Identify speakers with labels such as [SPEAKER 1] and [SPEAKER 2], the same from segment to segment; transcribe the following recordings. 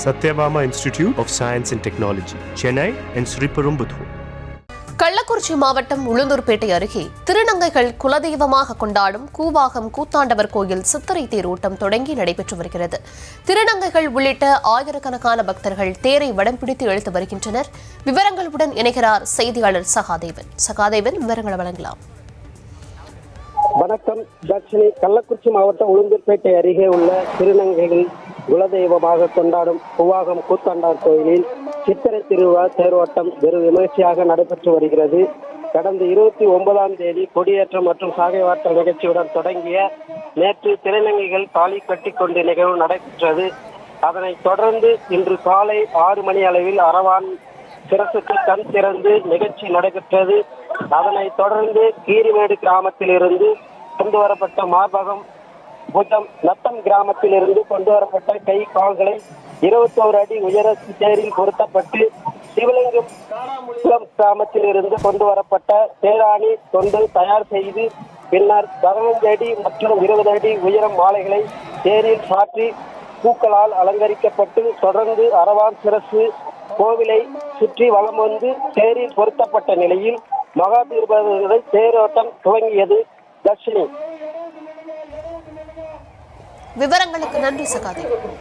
[SPEAKER 1] Satyabama Institute of Science and Technology, Chennai and Sriperumbudur.
[SPEAKER 2] Kallakurichi மாவட்டம் உளுந்தூர்பேட்டை அருகே திருநங்கைகள் குலதெய்வமாக கொண்டாடும் கூவாகம் கூத்தாண்டவர் கோயில் சித்திரை தேரோட்டம் தொடங்கி நடைபெற்று வருகிறது. திருநங்கைகள் உள்ளிட்ட ஆயிரக்கணக்கான பக்தர்கள் தேரை வடம் பிடித்து இழுத்து வருகின்றனர். விவரங்களுடன் இணைகிறார் செய்தியாளர் சகாதேவன். விவரங்களை வழங்கலாம்.
[SPEAKER 3] வணக்கம் தர்ஷினி. கள்ளக்குறிச்சி மாவட்டம் உளுந்தூர்பேட்டை அருகே உள்ள திருநங்கைகள் குலதெய்வமாக கொண்டாடும் கூவாகம் கூத்தாண்டவர் கோயிலில் சித்திரை திருவிழா தேரோட்டம் வெறு விமர்சையாக நடைபெற்று வருகிறது. கடந்த 29ஆம் தேதி கொடியேற்றம் மற்றும் சாகைவாற்றல் நிகழ்ச்சியுடன் தொடங்கிய நேற்று திருநங்கைகள் தாலி கட்டிக்கொண்டு நிகழ்வு நடைபெற்றது. அதனைத் தொடர்ந்து இன்று காலை 6 மணி அளவில் அரவான் சிரசுக்கு கண் திறந்து நிகழ்ச்சி நடைபெற்றது. அதனைத் தொடர்ந்து கீரிமேடு கிராமத்தில் இருந்து கொண்டு வரப்பட்ட மார்பகம், புஜம், நத்தம் கிராமத்தில் இருந்து கொண்டு வரப்பட்ட கை கால்களை 21 அடி உயர தேரில் பொருத்தப்பட்டு சிவலிங்கம் கிராமத்தில் இருந்து கொண்டு வரப்பட்ட தேராணி கொண்டு தயார் செய்து பின்னர் 15 அடி மற்றும் 20 அடி உயரம் மாலைகளை தேரில் சாற்றி பூக்களால் அலங்கரிக்கப்பட்டு தொடர்ந்து அரவான் சிரசு கோவிலை சுற்றி வலம் வந்து தேரில் பொருத்தப்பட்ட நிலையில் மகா தீபாவளி தேரோட்டம் துவங்கியது. தர்ஷினி,
[SPEAKER 2] விவரங்களுக்கு நன்றி Sahadevan.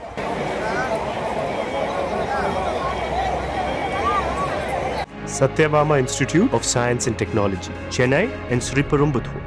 [SPEAKER 1] Satyabama Institute of Science and Technology, Chennai and Sriperumbudur.